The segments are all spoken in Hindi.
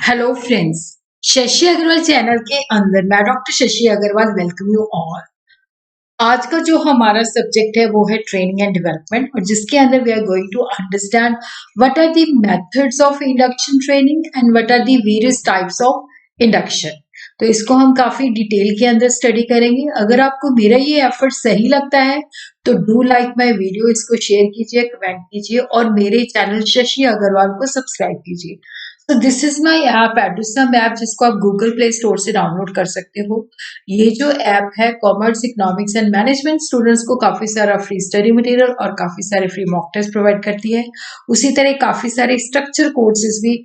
Hello friends, Shashi Agarwal channel के अंदर मैं doctor Shashi Agarwal welcome you all. आज का जो हमारा सब्जेक्ट है वो है ट्रेनिंग एंड डेवलपमेंट, और जिसके अंदर we are going to understand what are the methods of induction training and what are the various types of induction. तो इसको हम काफी डिटेल के अंदर स्टडी करेंगे। अगर आपको मेरा ये एफर्ट सही लगता है तो डू लाइक माय वीडियो, इसको शेयर कीजिए, कमेंट कीजिए और मेरे चैनल शशि अग्रवाल को सब्सक्राइब कीजिए। तो this is my app Edusum app, जिसको आप गूगल प्ले स्टोर से डाउनलोड कर सकते हो। ये जो ऐप है commerce, economics and management students को काफी सारा फ्री स्टडी मटेरियल और काफी सारे फ्री मॉक टेस्ट प्रोवाइड करती है। उसी तरह काफी सारे स्ट्रक्चर कोर्सेज भी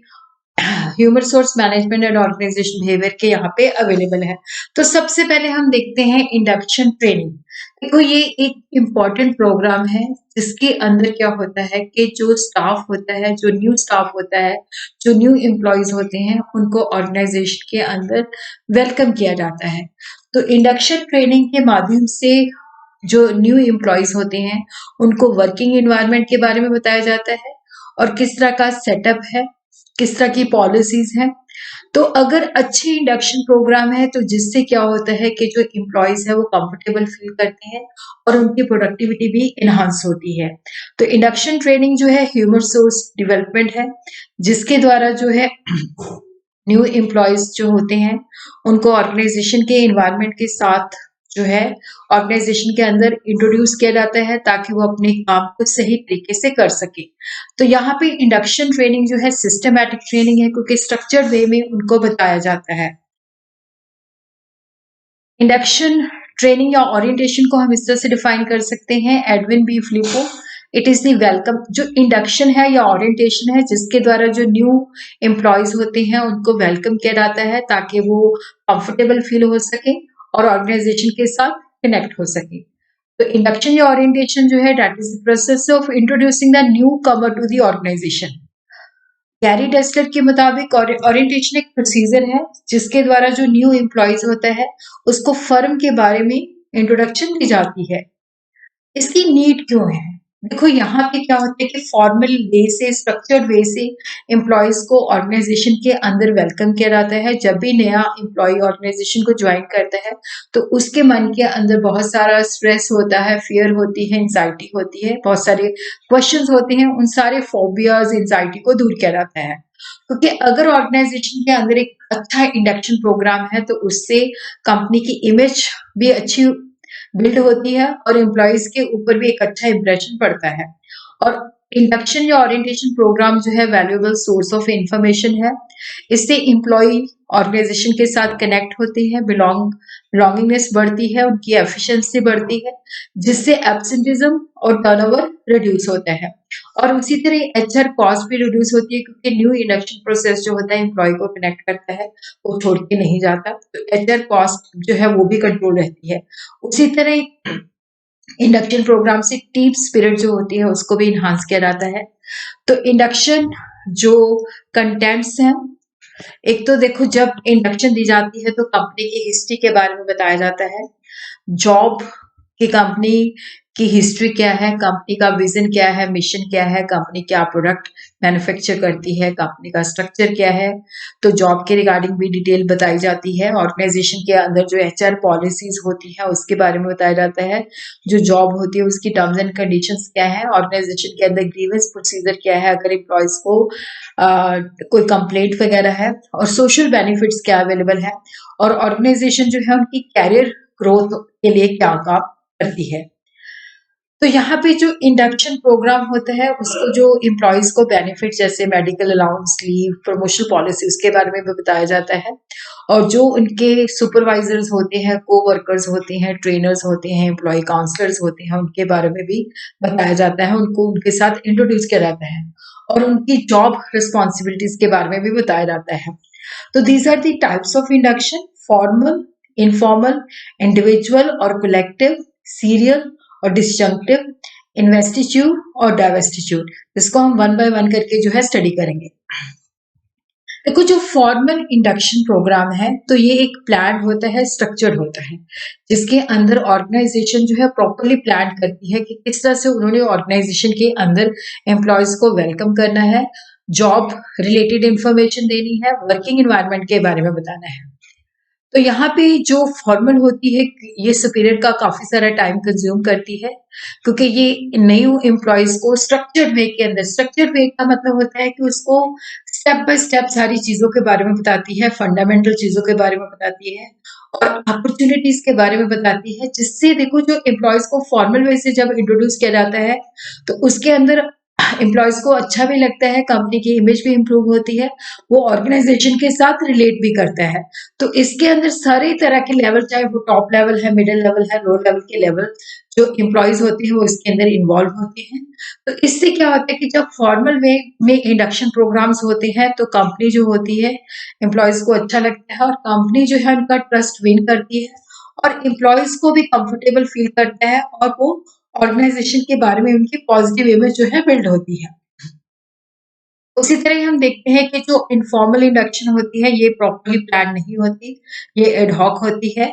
human resource management and organisation behaviour के यहाँ पे अवेलेबल है। तो सबसे पहले हम देखते हैं इंडक्शन ट्रेनिंग। देखो, ये एक इम्पॉर्टेंट प्रोग्राम है जिसके अंदर क्या होता है कि जो स्टाफ होता है, जो न्यू स्टाफ होता है, जो न्यू एम्प्लॉयज होते हैं, उनको ऑर्गेनाइजेशन के अंदर वेलकम किया जाता है। तो इंडक्शन ट्रेनिंग के माध्यम से जो न्यू एम्प्लॉयज होते हैं उनको वर्किंग एनवायरनमेंट के बारे में बताया जाता है और किस तरह का सेटअप है, किस तरह की पॉलिसीज हैं। तो अगर अच्छे इंडक्शन प्रोग्राम है तो जिससे क्या होता है कि जो एम्प्लॉयज है वो कंफर्टेबल फील करते हैं और उनकी प्रोडक्टिविटी भी इनहांस होती है। तो इंडक्शन ट्रेनिंग जो है ह्यूमन रिसोर्स डेवलपमेंट है, जिसके द्वारा जो है न्यू एम्प्लॉयज जो होते हैं उनको ऑर्गेनाइजेशन के एनवायरनमेंट के साथ जो है ऑर्गेनाइजेशन के अंदर इंट्रोड्यूस किया जाता है ताकि वो अपने काम को सही तरीके से कर सके। तो यहाँ पे इंडक्शन ट्रेनिंग जो है सिस्टमैटिक ट्रेनिंग है, क्योंकि स्ट्रक्चर्ड वे में उनको बताया जाता है। इंडक्शन ट्रेनिंग या ओरिएंटेशन को हम इस तरह से डिफाइन कर सकते हैं, Edwin B Flippo. It is the welcome. जो इंडक्शन है या ओरिएंटेशन है जिसके द्वारा जो न्यू एम्प्लॉयज होते हैं उनको वेलकम किया जाता है ताकि वो कंफर्टेबल फील हो सके और ऑर्गेनाइजेशन के साथ कनेक्ट हो सके। तो इंडक्शन या ओरिएंटेशन जो है that is the process of introducing the newcomer to the organisation. Gary Dessler के मुताबिक ओरिएंटेशन एक प्रोसीजर है जिसके द्वारा जो न्यू एम्प्लॉयज होता है उसको फर्म के बारे में इंट्रोडक्शन दी जाती है। इसकी नीड क्यों है? देखो, यहाँ पे क्या होता है कि फॉर्मल वे से, स्ट्रक्चर्ड वे से एम्प्लॉयज को ऑर्गेनाइजेशन के अंदर वेलकम किया जाता है। जब भी नया एम्प्लॉय ऑर्गेनाइजेशन को ज्वाइन करता है तो उसके मन के अंदर बहुत सारा स्ट्रेस होता है, फियर होती है, एंजाइटी होती है, बहुत सारे क्वेश्चंस होते हैं। उन सारे फोबियाज, एंजाइटी को दूर किया जाता है, क्योंकि अगर ऑर्गेनाइजेशन के अंदर एक अच्छा इंडक्शन प्रोग्राम है तो उससे कंपनी की इमेज भी अच्छी बिल्ड होती है और एम्प्लॉयज के ऊपर भी एक अच्छा इंप्रेशन पड़ता है। और इंडक्शन या ओरिएंटेशन प्रोग्राम जो है वैल्यूएबल सोर्स ऑफ इंफॉर्मेशन है। इससे एम्प्लॉय ऑर्गेनाइजेशन के साथ कनेक्ट होते हैं, बिलोंगिंगनेस बढ़ती है, उनकी एफिशिएंसी बढ़ती है, जिससे एब्सेंटिज्म और टर्नओवर रिड्यूस होता है। और उसी तरह एचआर कॉस्ट भी रिड्यूस होती है, क्योंकि न्यू इंडक्शन प्रोसेस जो होता है एम्प्लॉय को कनेक्ट करता है, वो छोड़ के नहीं जाता। तो एचआर कॉस्ट जो है वो भी कंट्रोल रहती है। उसी तरह इंडक्शन प्रोग्राम से टीम स्पिरिट जो होती है उसको भी इन्हांस किया जाता है। तो इंडक्शन जो कंटेंट्स हैं, एक तो देखो, जब इंडक्शन दी जाती है तो कंपनी की हिस्ट्री के बारे में बताया जाता है। जॉब की कंपनी की हिस्ट्री क्या है, कंपनी का विजन क्या है, मिशन क्या है, कंपनी क्या प्रोडक्ट मैन्युफैक्चर करती है, कंपनी का स्ट्रक्चर क्या है। तो जॉब के रिगार्डिंग भी डिटेल बताई जाती है। ऑर्गेनाइजेशन के अंदर जो एचआर पॉलिसीज होती है उसके बारे में बताया जाता है। जो जॉब होती है उसकी टर्म्स एंड कंडीशंस क्या है, ऑर्गेनाइजेशन के अंदर ग्रीवेंस प्रोसीजर क्या है अगर एम्प्लॉयज को कोई कंप्लेंट वगैरह है, और सोशल बेनिफिट्स क्या अवेलेबल है, और ऑर्गेनाइजेशन जो है उनकी कैरियर ग्रोथ के लिए क्या काम करती है। तो यहाँ पे जो इंडक्शन प्रोग्राम होता है उसको जो एम्प्लॉयज को बेनिफिट जैसे medical allowance, leave, promotional policy उसके बारे में भी बताया जाता है। और जो उनके सुपरवाइजर्स होते हैं, को वर्कर्स होते हैं, ट्रेनर्स होते हैं, एम्प्लॉय काउंसलर्स होते हैं, उनके बारे में भी बताया जाता है। उनको उनके साथ इंट्रोड्यूस किया जाता है और उनकी जॉब रिस्पॉन्सिबिलिटीज के बारे में भी बताया जाता है। तो these are the types of induction: formal, informal, individual और कलेक्टिव, सीरियल और डिस्जंक्टिव, इन्वेस्टिट्यूट और डाइवेस्टिट्यूट। इसको हम वन बाय वन करके जो है स्टडी करेंगे। देखो, जो फॉर्मल इंडक्शन प्रोग्राम है तो ये एक प्लान होता है, स्ट्रक्चर्ड होता है, जिसके अंदर ऑर्गेनाइजेशन जो है प्रॉपरली प्लान करती है कि किस तरह से उन्होंने ऑर्गेनाइजेशन के अंदर एम्प्लॉयज को वेलकम करना है। जॉब रिलेटेड इंफॉर्मेशन देनी है, वर्किंग एनवायरनमेंट के बारे में बताना है। तो यहाँ पे जो फॉर्मल होती है ये सुपीरियर का काफी सारा टाइम कंज्यूम करती है, क्योंकि ये न्यू एम्प्लॉयज को स्ट्रक्चर्ड वे के अंदर, स्ट्रक्चर्ड वे का मतलब होता है कि उसको स्टेप बाय स्टेप सारी चीजों के बारे में बताती है, फंडामेंटल चीजों के बारे में बताती है और अपॉर्चुनिटीज के बारे में बताती है, जिससे देखो जो एम्प्लॉयज को फॉर्मल वे से जब इंट्रोड्यूस किया जाता है तो उसके अंदर एम्प्लॉयज को अच्छा भी लगता है, कंपनी की इमेज भी इंप्रूव होती है, वो ऑर्गेनाइजेशन के साथ रिलेट भी करता है। तो इसके अंदर सारे तरह के लेवल, चाहे वो टॉप लेवल है, मिडिल लेवल है, लो लेवल के लेवल जो एम्प्लॉयज होते हैं वो इसके अंदर इन्वॉल्व होते हैं। तो इससे क्या होता है कि जब फॉर्मल वे में इंडक्शन प्रोग्राम्स होते हैं तो कंपनी जो होती है एम्प्लॉयज को अच्छा लगता है और कंपनी जो है उनका ट्रस्ट विन करती है और एम्प्लॉयज को भी कंफर्टेबल फील करता है और वो ऑर्गेनाइजेशन के बारे में उनकी पॉजिटिव इमेज जो है बिल्ड होती है। उसी तरह ही हम देखते हैं कि जो इनफॉर्मल इंडक्शन होती है ये प्रॉपर्ली प्लान नहीं होती, ये एडहॉक होती है।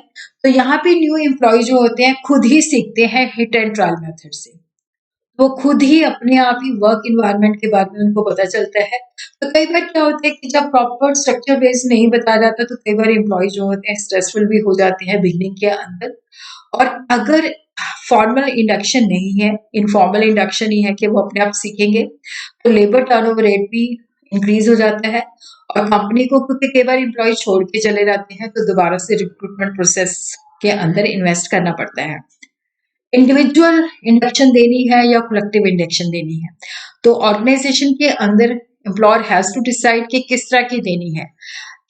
तो यहाँ पे न्यू एम्प्लॉय जो होते हैं खुद ही सीखते हैं हिट एंड ट्रायल मेथड से, वो खुद ही अपने आप ही वर्क इन्वायरमेंट के बारे में उनको पता चलता है। तो कई बार क्या होता है कि जब प्रॉपर स्ट्रक्चर बेस्ड नहीं बताया जाता तो कई बार एम्प्लॉय जो होते हैं स्ट्रेसफुल भी हो जाते हैं बिगनिंग के अंदर। और अगर फॉर्मल इंडक्शन नहीं है, इनफॉर्मल इंडक्शन ही है कि वो अपने आप सीखेंगे, तो लेबर टर्नओवर रेट भी इंक्रीज हो जाता है और कंपनी को, क्योंकि कई बार एम्प्लॉय छोड़ के चले जाते हैं तो दोबारा से रिक्रूटमेंट प्रोसेस के अंदर इन्वेस्ट करना पड़ता है। इंडिविजुअल इंडक्शन देनी है या कलेक्टिव इंडक्शन देनी है, तो ऑर्गेनाइजेशन के अंदर एम्प्लॉयर हैज टू डिसाइड कि किस तरह की देनी है,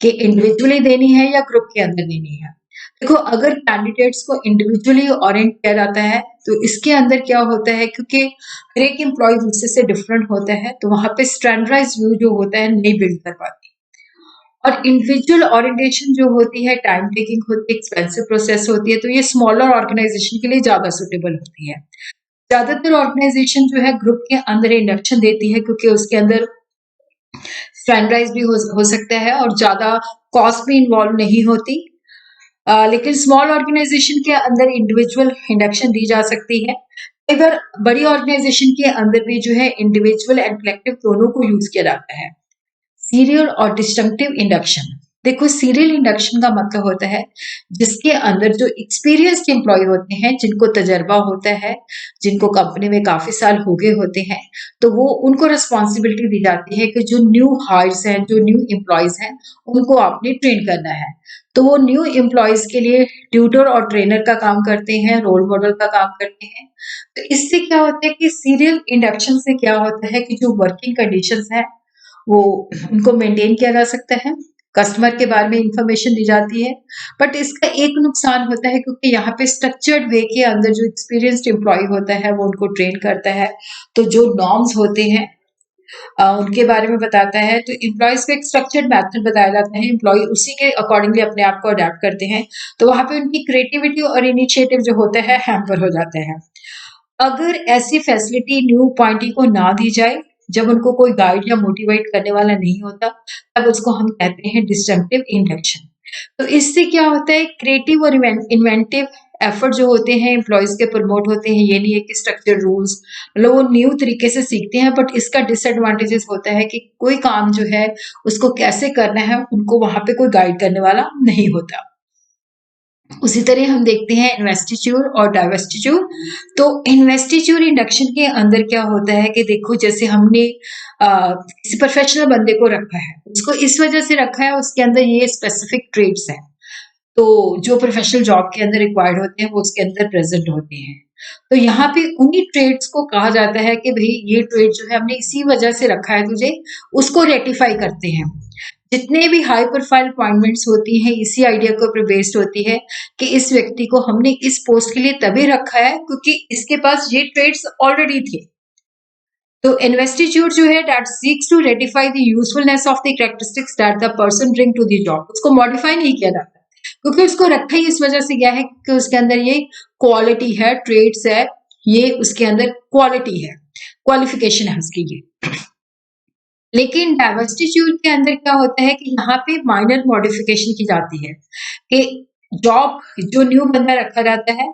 कि इंडिविजुअली देनी है या ग्रुप के अंदर देनी है। देखो अगर कैंडिडेट्स को इंडिविजुअली ओरिएंट किया जाता है तो इसके अंदर क्या होता है, क्योंकि हर एक एम्प्लॉय दूसरे से डिफरेंट होता है तो वहां पे स्टैंडर्डाइज व्यू जो होता है नहीं बिल्ड कर पाती। और इंडिविजुअल ओरिएंटेशन जो होती है टाइम टेकिंग होती है, एक्सपेंसिव प्रोसेस होती है, तो ये स्मॉलर ऑर्गेनाइजेशन के लिए ज्यादा सुटेबल होती है। ज्यादातर ऑर्गेनाइजेशन जो है ग्रुप के अंदर इंडक्शन देती है क्योंकि उसके अंदर स्टैंडर्डाइज भी हो सकता है और ज्यादा कॉस्ट भी इन्वॉल्व नहीं होती। लेकिन स्मॉल ऑर्गेनाइजेशन के अंदर इंडिविजुअल इंडक्शन दी जा सकती है। अगर बड़ी ऑर्गेनाइजेशन के अंदर भी जो है इंडिविजुअल एंड कलेक्टिव दोनों को यूज किया जाता है। सीरियल और डिस्टिंक्टिव इंडक्शन, देखो सीरियल इंडक्शन का मतलब होता है जिसके अंदर जो एक्सपीरियंस्ड एम्प्लॉय होते हैं, जिनको तजर्बा होता है, जिनको कंपनी में काफी साल हो गए होते हैं, तो वो उनको रिस्पॉन्सिबिलिटी दी जाती है कि जो न्यू हायर्स हैं, जो न्यू एम्प्लॉयज हैं, उनको आपने ट्रेन करना है। तो वो न्यू एम्प्लॉयज के लिए ट्यूटर और ट्रेनर का काम करते हैं, रोल मॉडल का काम करते हैं। तो इससे क्या होता है कि सीरियल इंडक्शन से क्या होता है कि जो वर्किंग कंडीशंस है वो उनको मेंटेन किया जा सकता है, कस्टमर के बारे में इंफॉर्मेशन दी जाती है। बट इसका एक नुकसान होता है क्योंकि यहाँ पे स्ट्रक्चर्ड वे के अंदर जो एक्सपीरियंस्ड एम्प्लॉय होता है वो उनको ट्रेन करता है, तो जो नॉर्म्स होते हैं उनके बारे में बताता है। तो एम्प्लॉयज को एक स्ट्रक्चर्ड मेथड बताया जाता है, एम्प्लॉय उसी के अकॉर्डिंगली अपने आप को अडेप्ट करते हैं, तो वहां पे उनकी क्रिएटिविटी और इनिशिएटिव जो होता है हैम्पर हो जाता है। अगर ऐसी फैसिलिटी न्यू अपॉइंटी को ना दी जाए, जब उनको कोई गाइड या मोटिवेट करने वाला नहीं होता, तब उसको हम कहते हैं डिस्ट्रक्टिव इंडक्शन। तो इससे क्या होता है, क्रिएटिव और इन्वेंटिव एफर्ट जो होते हैं एम्प्लॉयज के प्रमोट होते हैं। ये नहीं है कि स्ट्रक्चर रूल्स, मतलब वो न्यू तरीके से सीखते हैं, बट इसका डिसएडवांटेजेस होता है कि कोई काम जो है उसको कैसे करना है उनको वहां पे कोई गाइड करने वाला नहीं होता। उसी तरह हम देखते हैं इन्वेस्टिट्यूड और डाइवेस्टिट्यूड। तो इन्वेस्टिट्यूड इंडक्शन के अंदर क्या होता है कि देखो जैसे हमने किसी प्रोफेशनल बंदे को रखा है, उसको इस वजह से रखा है उसके अंदर ये स्पेसिफिक ट्रेड्स हैं, तो जो प्रोफेशनल जॉब के अंदर रिक्वायर्ड होते हैं वो उसके अंदर प्रेजेंट होते हैं। तो यहाँ पे उन्हीं ट्रेड्स को कहा जाता है कि भाई ये ट्रेड जो है हमने इसी वजह से रखा है तुझे, उसको रेटिफाई करते हैं। जितने भी हाई प्रोफाइल अपॉइंटमेंट्स होती हैं इसी आइडिया के ऊपर बेस्ड होती है कि इस व्यक्ति को हमने इस पोस्ट के लिए तभी रखा है क्योंकि इसके पास ये ट्रेड्स ऑलरेडी थे। तो इन्वेस्टिट्यूट जो है that seeks to ratify the usefulness of the characteristics that the person bring to the job, उसको मॉडिफाई नहीं किया जाता क्योंकि उसको रखा ही इस वजह से गया है कि उसके अंदर ये क्वालिटी है, ट्रेड्स है, ये उसके अंदर क्वालिटी है, क्वालिफिकेशन है उसकी ये। लेकिन डाइवर्सिट्यूड के अंदर क्या होता है कि यहाँ पे माइनर मॉडिफिकेशन की जाती है कि जॉब जो न्यू बंदा रखा जाता है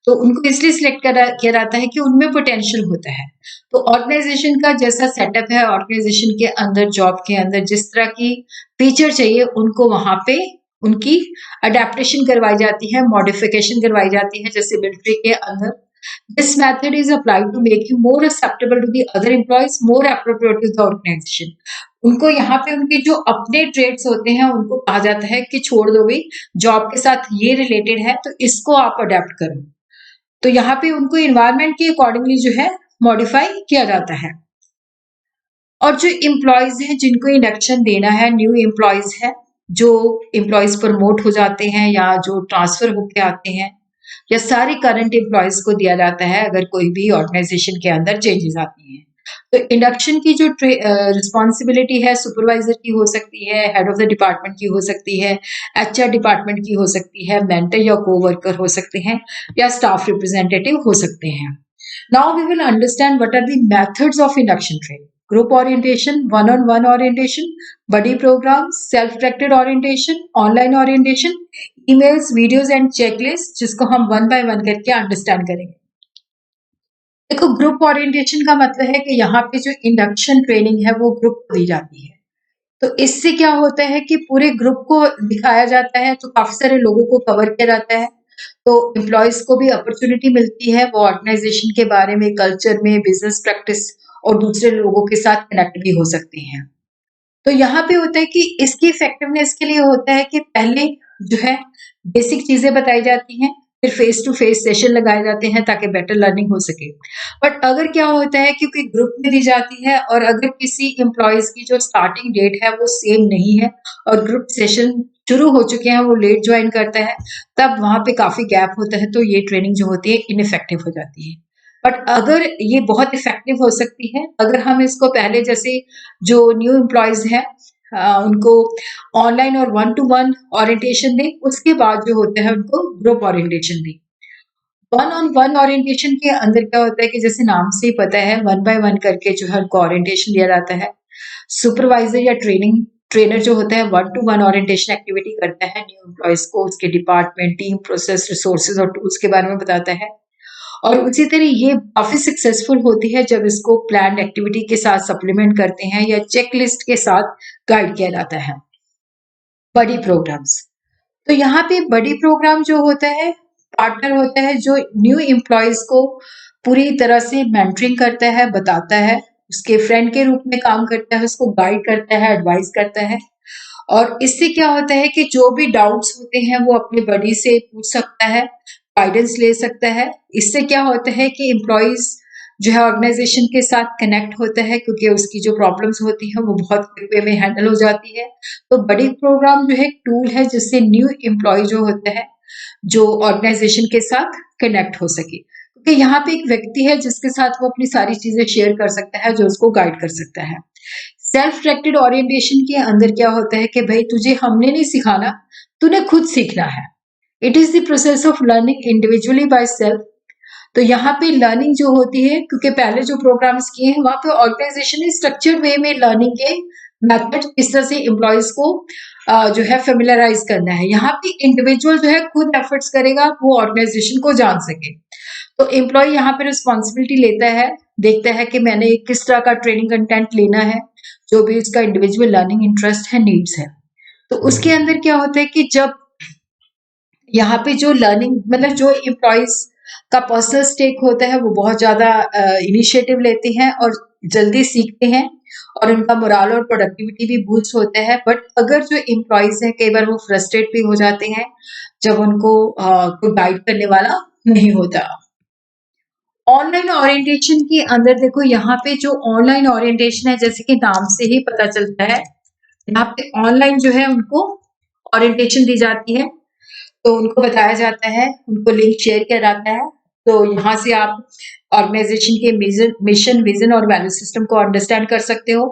तो उनको इसलिए सिलेक्ट किया जाता है कि उनमें पोटेंशियल होता है। तो ऑर्गेनाइजेशन का जैसा सेटअप है, ऑर्गेनाइजेशन के अंदर, जॉब के अंदर जिस तरह की फीचर चाहिए, उनको वहां पे उनकी अडेप्टेशन करवाई जाती है, मॉडिफिकेशन करवाई जाती है। जैसे मिलिट्री के अंदर this method is applied to make you more acceptable to the other employees, more appropriate to the organisation. उनको यहाँ पे उनके जो अपने ट्रेड्स होते हैं उनको कहा जाता है कि छोड़ दो भाई, जॉब के साथ ये रिलेटेड है तो इसको आप अडेप्ट करो। तो यहाँ पे उनको इन्वायरमेंट के अकॉर्डिंगली जो है मॉडिफाई किया जाता है। और जो एम्प्लॉयज हैं जिनको इंडक्शन देना है, न्यू एम्प्लॉयज है, जो एम्प्लॉयज प्रमोट हो जाते हैं या जो ट्रांसफर होके आते हैं, या सारे करंट एम्प्लॉयज को दिया जाता है अगर कोई भी ऑर्गेनाइजेशन के अंदर चेंजेस आती हैं। तो इंडक्शन की जो रिस्पॉन्सिबिलिटी है सुपरवाइजर की हो सकती है, हेड ऑफ द डिपार्टमेंट की हो सकती है, एचआर डिपार्टमेंट की हो सकती है, मेंटर या कोवर्कर हो सकते हैं, या स्टाफ रिप्रेजेंटेटिव हो सकते हैं। Now we will understand what are the methods of induction training. Group orientation, one on one orientation, buddy program, self directed orientation, online orientation, emails, videos and checklist, जिसको हम वन बाय वन करके अंडरस्टैंड करेंगे। देखो, ग्रुप ओरिएंटेशन का मतलब है कि यहाँ पे जो इंडक्शन ट्रेनिंग है वो ग्रुप को दी जाती है। तो इससे क्या होता है कि पूरे ग्रुप को दिखाया जाता है, तो काफी सारे लोगों को कवर किया जाता है। तो एम्प्लॉयज को भी अपॉर्चुनिटी मिलती है, वो ऑर्गेनाइजेशन के बारे में, कल्चर में, बिजनेस प्रैक्टिस और दूसरे लोगों के साथ कनेक्ट भी हो सकते हैं। तो यहाँ पे होता है कि इसकी इफेक्टिवनेस के लिए होता है कि पहले जो है बेसिक चीजें बताई जाती हैं, फिर फेस टू फेस सेशन लगाए जाते हैं ताकि बेटर लर्निंग हो सके। बट अगर क्या होता है, क्योंकि ग्रुप में दी जाती है और अगर किसी एम्प्लॉयज की जो स्टार्टिंग डेट है वो सेम नहीं है और ग्रुप सेशन शुरू हो चुके हैं, वो लेट ज्वाइन करता है, तब वहां पे काफी गैप होता है, तो ये ट्रेनिंग जो होती है इनइफेक्टिव हो जाती है। बट अगर ये बहुत इफेक्टिव हो सकती है अगर हम इसको पहले जैसे जो न्यू एम्प्लॉयज हैं उनको ऑनलाइन और वन टू वन ओरिएंटेशन दें, उसके बाद जो होता है उनको ग्रुप ओरिएंटेशन दें। वन ऑन वन ओरिएंटेशन के अंदर क्या होता है कि जैसे नाम से ही पता है, वन बाय वन करके जो है उनको ओरिएंटेशन दिया जाता है। सुपरवाइजर या ट्रेनर जो होता है one two one orientation activity करता है, न्यू एम्प्लॉयज को उसके डिपार्टमेंट, टीम, प्रोसेस, रिसोर्सेज और टूल्स के बारे में बताता है। और उसी तरह ये काफी सक्सेसफुल होती है जब इसको प्लान एक्टिविटी के साथ सप्लीमेंट करते हैं या चेकलिस्ट के साथ गाइड किया जाता है। बड़ी प्रोग्राम्स, तो यहाँ पे बड़ी प्रोग्राम जो होता है, पार्टनर होता है जो न्यू एम्प्लॉयज को पूरी तरह से मेंटरिंग करता है, बताता है, उसके फ्रेंड के रूप में काम करता है, उसको गाइड करता है, एडवाइस करता है। और इससे क्या होता है कि जो भी डाउट्स होते हैं वो अपने बडी से पूछ सकता है, गाइडेंस ले सकता है। इससे क्या होता है कि एम्प्लॉयज जो है ऑर्गेनाइजेशन के साथ कनेक्ट होता है, क्योंकि उसकी जो प्रॉब्लम्स होती है वो बहुत क्विक वे में हैंडल हो जाती है। तो बड़ी प्रोग्राम जो है एक टूल है जिससे न्यू एम्प्लॉय जो होता है जो ऑर्गेनाइजेशन के साथ कनेक्ट हो सके, क्योंकि यहाँ पे एक व्यक्ति है जिसके साथ वो अपनी सारी चीजें शेयर कर सकता है, जो उसको गाइड कर सकता है। सेल्फ डायरेक्टेड ओरिएंटेशन के अंदर क्या होता है कि भाई तुझे हमने नहीं सिखाना, तूने खुद सीखना है। It is the process of learning individually by self. तो यहाँ पे लर्निंग जो होती है, क्योंकि पहले जो प्रोग्राम्स किए हैं वहां पे ऑर्गेनाइजेशन ने स्ट्रक्चर्ड वे में लर्निंग के मेथड किस तरह से एम्प्लॉयज को जो है फेमिलराइज करना है। यहाँ पे इंडिविजुअल जो है खुद एफर्ट्स करेगा वो ऑर्गेनाइजेशन को जान सके। तो एम्प्लॉय यहाँ पे रिस्पॉन्सिबिलिटी लेता है, देखता है कि मैंने किस तरह का ट्रेनिंग कंटेंट लेना है, जो भी उसका इंडिविजुअल लर्निंग इंटरेस्ट है, नीड्स है। तो उसके अंदर क्या होता है कि जब यहाँ पे जो लर्निंग मतलब जो एम्प्लॉयज का पर्सनल स्टेक होता है वो बहुत ज्यादा इनिशिएटिव लेते हैं और जल्दी सीखते हैं और उनका मोराल और प्रोडक्टिविटी भी बूस्ट होता है। बट अगर जो एम्प्लॉयज हैं कई बार वो फ्रस्ट्रेट भी हो जाते हैं जब उनको कोई गाइड करने वाला नहीं होता। ऑनलाइन ओरिएंटेशन के अंदर देखो, यहाँ पे जो ऑनलाइन ओरिएंटेशन है, जैसे कि नाम से ही पता चलता है, यहाँ पे ऑनलाइन जो है उनको ओरिएंटेशन दी जाती है। तो उनको बताया जाता है, उनको लिंक शेयर किया जाता है। तो यहाँ से आप ऑर्गेनाइजेशन के मिशन, विजन और वैल्यू सिस्टम को अंडरस्टैंड कर सकते हो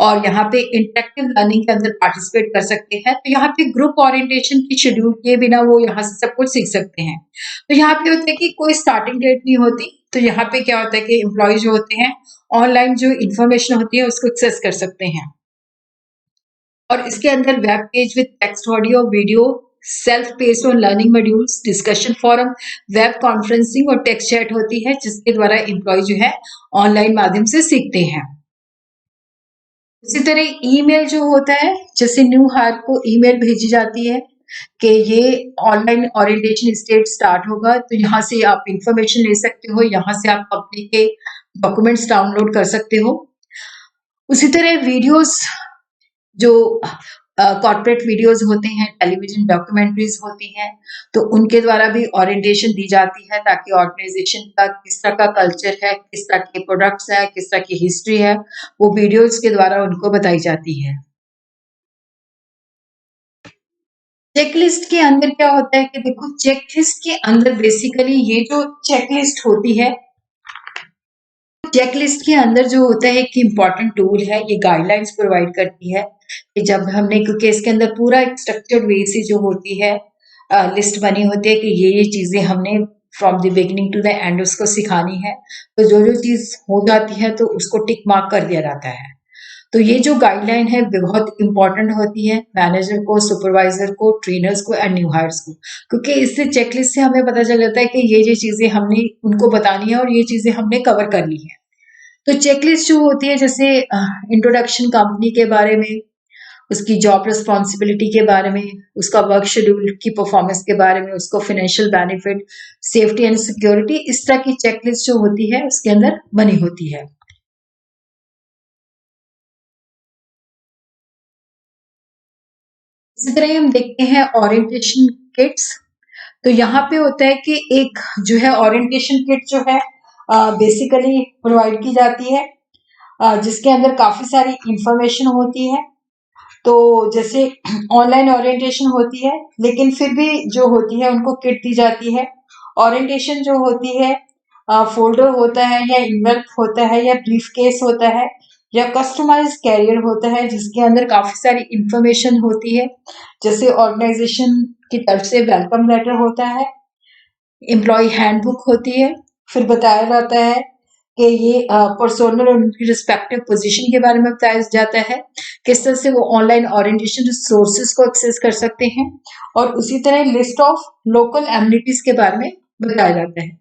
और यहाँ पे इंटरेक्टिव लर्निंग के अंदर पार्टिसिपेट कर सकते हैं। तो यहाँ पे ग्रुप ओरिएंटेशन की शेड्यूल किए बिना वो यहाँ से सब कुछ सीख सकते हैं। तो यहाँ पे होता है कि कोई स्टार्टिंग डेट नहीं होती, तो यहाँ पे क्या होता है कि एम्प्लॉय जो होते हैं ऑनलाइन जो इन्फॉर्मेशन होती है उसको एक्सेस कर सकते हैं। और इसके अंदर web page with text, audio, video self paced और learning modules, discussion forum, web conferencing और टेक्स्ट चैट होती है, जिसके द्वारा एम्प्लॉय जो है ऑनलाइन माध्यम से सीखते हैं। इसी तरह ईमेल जो होता है, जैसे न्यू हायर को ईमेल भेजी जाती है कि ये ऑनलाइन ओरिएंटेशन स्टेज स्टार्ट होगा, तो यहाँ से आप इंफॉर्मेशन ले सकते हो, यहाँ से आप कंपनी के डॉक्यूमेंट्स डाउनलोड कर सकते हो। उसी तरह वीडियोस, जो कॉर्पोरेट वीडियोस होते हैं, टेलीविजन डॉक्यूमेंट्रीज होती हैं, तो उनके द्वारा भी ओरिएंटेशन दी जाती है, ताकि ऑर्गेनाइजेशन का किस तरह का कल्चर है, किस तरह के प्रोडक्ट्स है, किस तरह की हिस्ट्री है, वो वीडियोस के द्वारा उनको बताई जाती है। चेकलिस्ट के अंदर क्या होता है कि देखो, चेकलिस्ट के अंदर बेसिकली ये जो चेकलिस्ट होती है, चेकलिस्ट के अंदर जो होता है एक इम्पॉर्टेंट टूल है, ये गाइडलाइंस प्रोवाइड करती है कि जब हमने, क्योंकि इसके अंदर पूरा एक स्ट्रक्चर्ड वे से जो होती है लिस्ट बनी होती है कि ये चीजें हमने from the beginning to the end उसको सिखानी है, तो जो जो चीज हो जाती है तो उसको टिक मार्क कर दिया जाता है। तो ये जो गाइडलाइन है बहुत इंपॉर्टेंट होती है मैनेजर को, सुपरवाइजर को, ट्रेनर्स को एंड न्यू हायर्स को, क्योंकि इससे चेकलिस्ट से हमें पता चल जाता है कि ये चीजें हमने उनको बतानी है और ये चीजें हमने कवर कर ली है। तो चेकलिस्ट जो होती है, जैसे इंट्रोडक्शन कंपनी के बारे में, उसकी जॉब रिस्पॉन्सिबिलिटी के बारे में, उसका वर्क शेड्यूल की परफॉर्मेंस के बारे में, उसको financial benefit, safety and security, इस तरह की चेकलिस्ट जो होती है उसके अंदर बनी होती है। इसी तरह हम देखते हैं ओरिएंटेशन किट्स। तो यहाँ पे होता है कि एक जो है ओरिएंटेशन किट जो है बेसिकली प्रोवाइड की जाती है, जिसके अंदर काफी सारी इंफॉर्मेशन होती है। तो जैसे ऑनलाइन ओरिएंटेशन होती है, लेकिन फिर भी जो होती है उनको किट दी जाती है। ओरिएंटेशन जो होती है फोल्डर होता है, या इनवेल्प होता है, या ब्रीफ केस होता है, या कस्टमाइज कैरियर होता है, जिसके अंदर काफी सारी इंफॉर्मेशन होती है। जैसे ऑर्गेनाइजेशन की तरफ से वेलकम लेटर होता है, एम्प्लॉय हैंडबुक होती है, फिर बताया जाता है कि ये पर्सोनल और उनकी रिस्पेक्टिव पोजीशन के बारे में बताया जाता है, किस तरह से वो ऑनलाइन ओरिएंटेशन रिसोर्सेज को एक्सेस कर सकते हैं, और उसी तरह लिस्ट ऑफ लोकल एमिनिटीज के बारे में बताया जाता है।